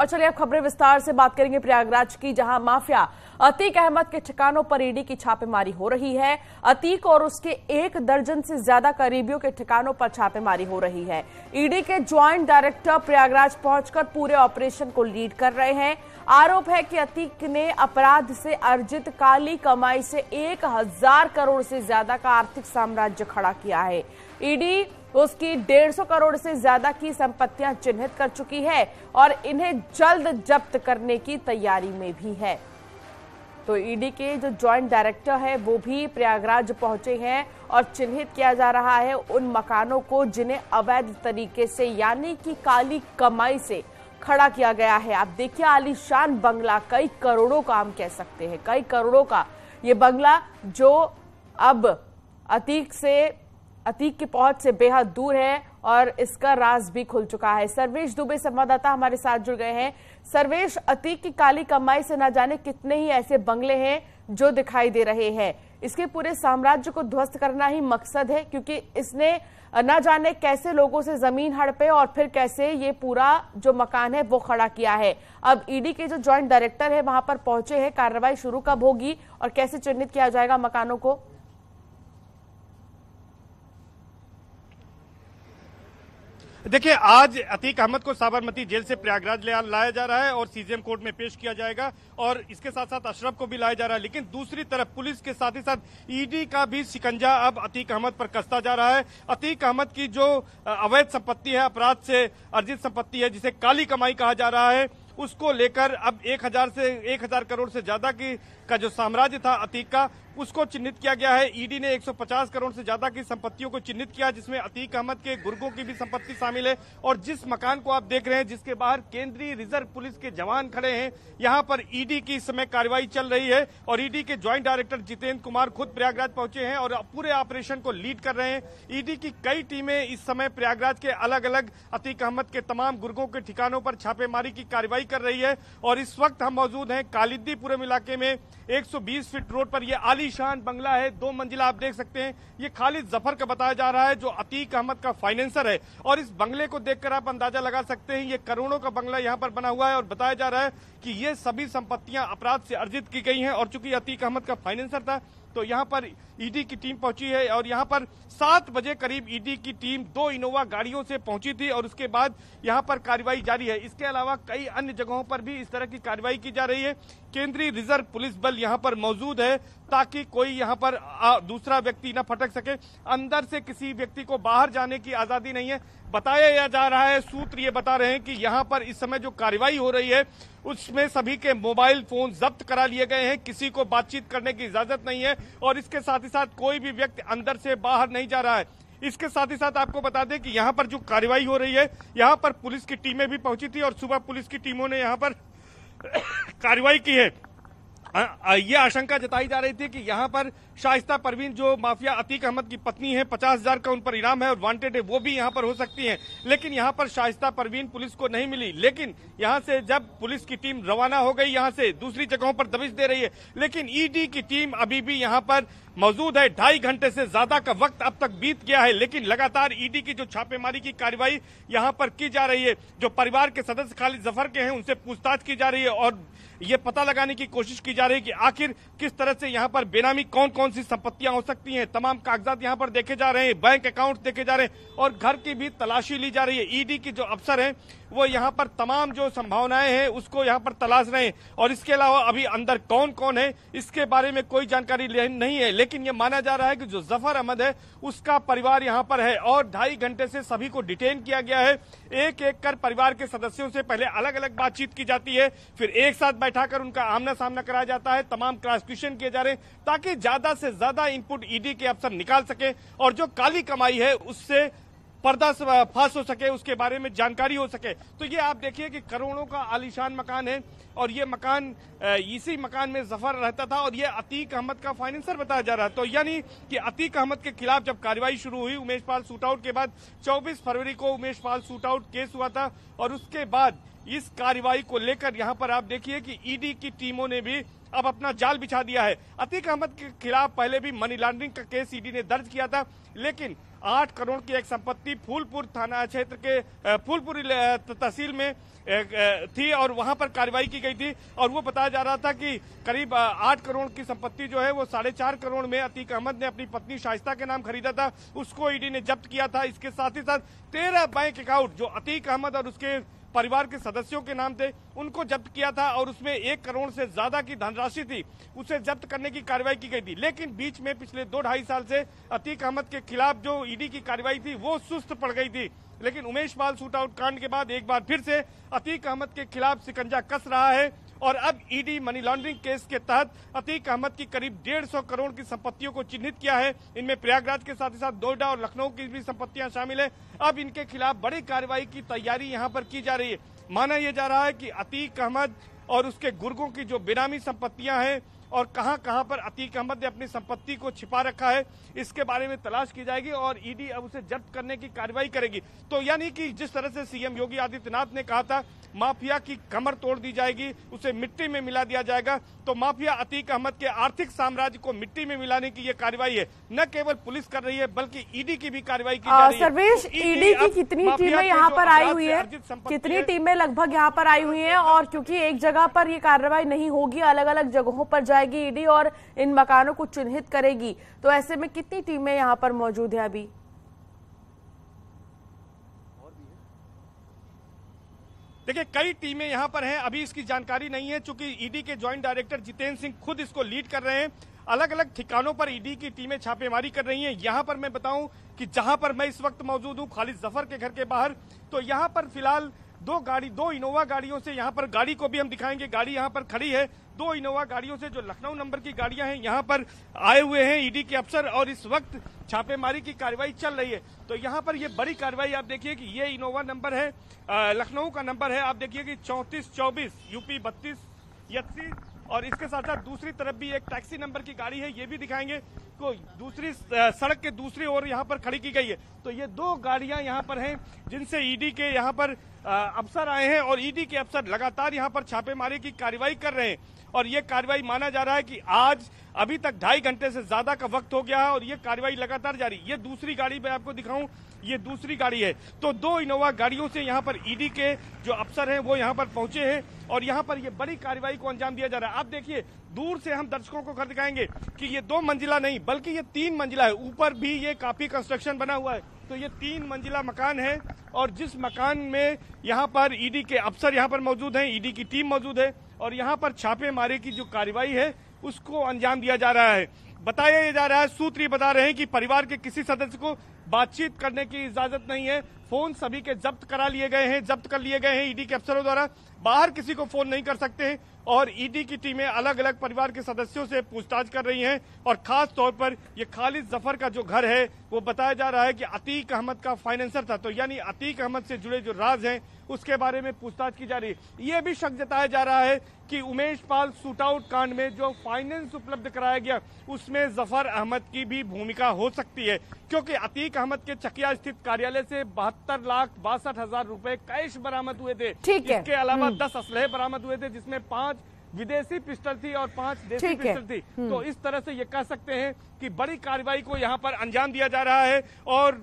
और चलिए अब खबरें विस्तार से बात करेंगे प्रयागराज की, जहां माफिया अतीक अहमद के ठिकानों पर ईडी की छापेमारी हो रही है। अतीक और उसके 1 दर्जन से ज्यादा करीबियों के ठिकानों पर छापेमारी हो रही है। ईडी के ज्वाइंट डायरेक्टर प्रयागराज पहुंचकर पूरे ऑपरेशन को लीड कर रहे हैं। आरोप है कि अतीक ने अपराध से अर्जित काली कमाई से 1000 करोड़ से ज्यादा का आर्थिक साम्राज्य खड़ा किया है। ईडी उसकी 150 करोड़ से ज्यादा की संपत्तियां चिन्हित कर चुकी है और इन्हें जल्द जब्त करने की तैयारी में भी है। तो ईडी के जो ज्वाइंट डायरेक्टर है वो भी प्रयागराज पहुंचे हैं और चिन्हित किया जा रहा है उन मकानों को जिन्हें अवैध तरीके से यानी कि काली कमाई से खड़ा किया गया है। आप देखिए आलीशान बंगला, कई करोड़ों का हम कह सकते हैं, कई करोड़ों का ये बंगला जो अब अतीक की पहुंच से बेहद दूर है और इसका राज भी खुल चुका है। सर्वेश दुबे संवाददाता हमारे साथ जुड़ गए हैं। सर्वेश, अतीक की काली कमाई से न जाने कितने ही ऐसे बंगले हैं जो दिखाई दे रहे हैं। इसके पूरे साम्राज्य को ध्वस्त करना ही मकसद है, क्योंकि इसने न जाने कैसे लोगों से जमीन हड़पे और फिर कैसे ये पूरा जो मकान है वो खड़ा किया है। अब ईडी के जो ज्वाइंट डायरेक्टर है वहां पर पहुंचे हैं, कार्रवाई शुरू कब होगी और कैसे चिन्हित किया जाएगा मकानों को? देखिए, आज अतीक अहमद को साबरमती जेल से प्रयागराज लाया जा रहा है और सीजेएम कोर्ट में पेश किया जाएगा और इसके साथ साथ अशरफ को भी लाया जा रहा है। लेकिन दूसरी तरफ पुलिस के साथ ही साथ ईडी का भी शिकंजा अब अतीक अहमद पर कसता जा रहा है। अतीक अहमद की जो अवैध संपत्ति है, अपराध से अर्जित संपत्ति है, जिसे काली कमाई कहा जा रहा है, उसको लेकर अब 1000 करोड़ से ज्यादा का जो साम्राज्य था अतीक का, उसको चिन्हित किया गया है। ईडी ने 150 करोड़ से ज्यादा की संपत्तियों को चिन्हित किया, जिसमें अतीक अहमद के गुर्गों की भी संपत्ति शामिल है। और जिस मकान को आप देख रहे हैं, जिसके बाहर केंद्रीय रिजर्व पुलिस के जवान खड़े हैं, यहां पर ईडी की इस समय कार्रवाई चल रही है और ईडी के ज्वाइंट डायरेक्टर जितेंद्र कुमार खुद प्रयागराज पहुंचे हैं और पूरे ऑपरेशन को लीड कर रहे हैं। ईडी की कई टीमें इस समय प्रयागराज के अलग अलग अतीक अहमद के तमाम गुर्गों के ठिकानों पर छापेमारी की कार्रवाई कर रही है। और इस वक्त हम मौजूद हैं कालिंदीपुरम इलाके में 120 फीट रोड पर। यह आलीशान बंगला है, 2 मंजिला, आप देख सकते हैं। ये खालिद जफर का बताया जा रहा है जो अतीक अहमद का फाइनेंसर है। और इस बंगले को देखकर आप अंदाजा लगा सकते हैं, ये करोड़ों का बंगला यहाँ पर बना हुआ है और बताया जा रहा है कि ये सभी संपत्तियां अपराध से अर्जित की गई हैं। और चूंकि अतीक अहमद का फाइनेंसर था तो यहाँ पर ईडी की टीम पहुंची है और यहाँ पर 7 बजे करीब ईडी की टीम 2 इनोवा गाड़ियों से पहुंची थी और उसके बाद यहाँ पर कार्रवाई जारी है। इसके अलावा कई अन्य जगहों पर भी इस तरह की कार्रवाई की जा रही है। केंद्रीय रिजर्व पुलिस बल यहाँ पर मौजूद है ताकि कोई यहाँ पर दूसरा व्यक्ति न फटक सके। अंदर से किसी व्यक्ति को बाहर जाने की आजादी नहीं है। बताया जा रहा है, सूत्र ये बता रहे हैं कि यहाँ पर इस समय जो कार्रवाई हो रही है उसमें सभी के मोबाइल फोन जब्त करा लिए गए हैं, किसी को बातचीत करने की इजाजत नहीं है और इसके साथ ही साथ कोई भी व्यक्ति अंदर से बाहर नहीं जा रहा है। इसके साथ ही साथ आपको बता दें कि यहाँ पर जो कार्रवाई हो रही है, यहाँ पर पुलिस की टीमें भी पहुंची थी और सुबह पुलिस की टीमों ने यहाँ पर कार्रवाई की है। ये आशंका जताई जा रही थी कि यहाँ पर शाइस्ता परवीन जो माफिया अतीक अहमद की पत्नी है, 50,000 का उन पर इनाम है और वांटेड है, वो भी यहाँ पर हो सकती हैं। लेकिन यहाँ पर शाइस्ता परवीन पुलिस को नहीं मिली। लेकिन यहाँ से जब पुलिस की टीम रवाना हो गई, यहाँ से दूसरी जगहों पर दबिश दे रही है, लेकिन ईडी की टीम अभी भी यहाँ पर मौजूद है। 2.5 घंटे से ज्यादा का वक्त अब तक बीत गया है, लेकिन लगातार ईडी की जो छापेमारी की कार्रवाई यहाँ पर की जा रही है। जो परिवार के सदस्य खालिद जफर के हैं उनसे पूछताछ की जा रही है और ये पता लगाने की कोशिश की जा रही है कि आखिर किस तरह से यहाँ पर बेनामी कौन कौन सी संपत्तियां हो सकती हैं। तमाम कागजात यहाँ पर देखे जा रहे हैं, बैंक अकाउंट देखे जा रहे हैं और घर की भी तलाशी ली जा रही है। ईडी के जो अफसर हैं वो यहाँ पर तमाम जो संभावनाएं हैं उसको यहाँ पर तलाश रहे हैं और इसके अलावा अभी अंदर कौन कौन है इसके बारे में कोई जानकारी नहीं है। लेकिन ये माना जा रहा है कि जो जफर अहमद है उसका परिवार यहाँ पर है और 2.5 घंटे से सभी को डिटेन किया गया है। एक एक कर परिवार के सदस्यों से पहले अलग अलग बातचीत की जाती है, फिर एक साथ बैठाकर उनका आमना सामना कराया जाता है, तमाम क्रॉस क्वेश्चन किए जा रहे हैं ताकि ज्यादा से ज्यादा इनपुट ईडी के अफसर निकाल सके और जो काली कमाई है उससे पर्दाफाश हो सके, उसके बारे में जानकारी हो सके। तो ये आप देखिए कि करोड़ों का आलीशान मकान है और ये मकान इसी मकान में जफर रहता था और ये अतीक अहमद का फाइनेंसर बताया जा रहा है। तो यानी कि अतीक अहमद के खिलाफ जब कार्रवाई शुरू हुई उमेश पाल शूटआउट के बाद 24 फरवरी को उमेश पाल शूटआउट केस हुआ था और उसके बाद इस कार्रवाई को लेकर यहाँ पर आप देखिए कि ईडी की टीमों ने भी अब अपना जाल बिछा दिया है। अतीक अहमद के खिलाफ पहले भी मनी लॉन्ड्रिंग का केस ईडी ने दर्ज किया था, लेकिन 8 करोड़ की एक संपत्ति फूलपुर थाना क्षेत्र के फूलपुर तहसील में थी और वहां पर कार्रवाई की गई थी। और वो बताया जा रहा था कि करीब 8 करोड़ की संपत्ति जो है वो 4.5 करोड़ में अतीक अहमद ने अपनी पत्नी शाइस्ता के नाम खरीदा था, उसको ईडी ने जब्त किया था। इसके साथ ही साथ 13 बैंक अकाउंट जो अतीक अहमद और उसके परिवार के सदस्यों के नाम थे उनको जब्त किया था और उसमें 1 करोड़ से ज्यादा की धनराशि थी, उसे जब्त करने की कार्रवाई की गई थी। लेकिन बीच में पिछले 2-2.5 साल से अतीक अहमद के खिलाफ जो ईडी की कार्रवाई थी वो सुस्त पड़ गई थी। लेकिन उमेश पाल शूटआउट कांड के बाद एक बार फिर से अतीक अहमद के खिलाफ शिकंजा कस रहा है और अब ईडी मनी लॉन्ड्रिंग केस के तहत अतीक अहमद की करीब 150 करोड़ की संपत्तियों को चिन्हित किया है। इनमें प्रयागराज के साथ ही साथ नोएडा और लखनऊ की भी संपत्तियां शामिल है। अब इनके खिलाफ बड़ी कार्रवाई की तैयारी यहां पर की जा रही है। माना यह जा रहा है कि अतीक अहमद और उसके गुर्गों की जो बेनामी संपत्तियां हैं और कहां कहां पर अतीक अहमद ने अपनी संपत्ति को छिपा रखा है, इसके बारे में तलाश की जाएगी और ईडी अब उसे जब्त करने की कार्रवाई करेगी। तो यानी कि जिस तरह से सीएम योगी आदित्यनाथ ने कहा था माफिया की कमर तोड़ दी जाएगी, उसे मिट्टी में मिला दिया जाएगा, तो माफिया अतीक अहमद के आर्थिक साम्राज्य को मिट्टी में मिलाने की ये कार्रवाई है। न केवल पुलिस कर रही है बल्कि ईडी की भी कार्रवाई की जा रही है। सर्वेश, ईडी की कितनी टीमें यहाँ पर आई हुई है, कितनी टीमें लगभग यहाँ पर आई हुई हैं? और क्योंकि एक जगह पर ये कार्रवाई नहीं होगी, अलग अलग जगहों पर जाएगी ईडी और इन मकानों को चिन्हित करेगी, तो ऐसे में कितनी टीमें यहाँ पर मौजूद है अभी? देखिए कई टीमें यहां पर हैं, अभी इसकी जानकारी नहीं है चूंकि ईडी के ज्वाइंट डायरेक्टर जितेंद्र सिंह खुद इसको लीड कर रहे हैं। अलग अलग ठिकानों पर ईडी की टीमें छापेमारी कर रही हैं। यहां पर मैं बताऊं कि जहां पर मैं इस वक्त मौजूद हूं खालिद जफर के घर के बाहर, तो यहां पर फिलहाल 2 इनोवा गाड़ियों से, यहाँ पर गाड़ी को भी हम दिखाएंगे, गाड़ी यहाँ पर खड़ी है, 2 इनोवा गाड़ियों से जो लखनऊ नंबर की गाड़ियां हैं यहाँ पर आए हुए हैं ईडी के अफसर और इस वक्त छापेमारी की कार्रवाई चल रही है। तो यहाँ पर ये बड़ी कार्रवाई आप देखिए कि ये इनोवा नंबर है, लखनऊ का नंबर है, आप देखिए कि 3424 यूपी 3280 और इसके साथ साथ दूसरी तरफ भी एक टैक्सी नंबर की गाड़ी है, ये भी दिखाएंगे, को दूसरी सड़क के दूसरी ओर यहाँ पर खड़ी की गई है। तो ये 2 गाड़ियां यहाँ पर हैं जिनसे ईडी के यहाँ पर अफसर आए हैं और ईडी के अफसर लगातार यहाँ पर छापेमारी की कार्रवाई कर रहे हैं और ये कार्रवाई माना जा रहा है कि आज अभी तक 2.5 घंटे से ज्यादा का वक्त हो गया है और ये कार्रवाई लगातार जारी। ये दूसरी गाड़ी मैं आपको दिखाऊं, ये दूसरी गाड़ी है। तो 2 इनोवा गाड़ियों से यहाँ पर ईडी के जो अफसर हैं वो यहाँ पर पहुंचे हैं और यहाँ पर ये बड़ी कार्रवाई को अंजाम दिया जा रहा है। आप देखिए दूर से हम दर्शकों को कर दिखाएंगे कि ये 2 मंजिला नहीं बल्कि ये 3 मंजिला है, ऊपर भी ये काफी कंस्ट्रक्शन बना हुआ है। तो ये 3 मंजिला मकान है और जिस मकान में यहाँ पर ईडी के अफसर यहाँ पर मौजूद हैं, ईडी की टीम मौजूद है और यहाँ पर छापेमारी की जो कार्रवाई है उसको अंजाम दिया जा रहा है। बताया जा रहा है, सूत्र ये बता रहे हैं कि परिवार के किसी सदस्य को बातचीत करने की इजाजत नहीं है। फोन सभी के जब्त करा लिए गए हैं, जब्त कर लिए गए हैं ईडी के अफसरों द्वारा, बाहर किसी को फोन नहीं कर सकते हैं और ईडी की टीमें अलग अलग परिवार के सदस्यों से पूछताछ कर रही हैं और खास तौर पर ये खालिद जफर का जो घर है वो बताया जा रहा है कि अतीक अहमद का फाइनेंसर था, तो यानी अतीक अहमद से जुड़े जो राज हैं उसके बारे में पूछताछ की जा रही है। ये भी शक जताया जा रहा है कि उमेश पाल शूटआउट कांड में जो फाइनेंस उपलब्ध कराया गया उसमें जफर अहमद की भी भूमिका हो सकती है, क्योंकि अतीक अहमद के चकिया स्थित कार्यालय से 72,62,000 रुपए कैश बरामद हुए थे। इसके अलावा 10 असलहे बरामद हुए थे जिसमें 5 विदेशी पिस्टल थी और 5 देसी पिस्टल थी। तो इस तरह से ये कह सकते हैं कि बड़ी कार्रवाई को यहाँ पर अंजाम दिया जा रहा है और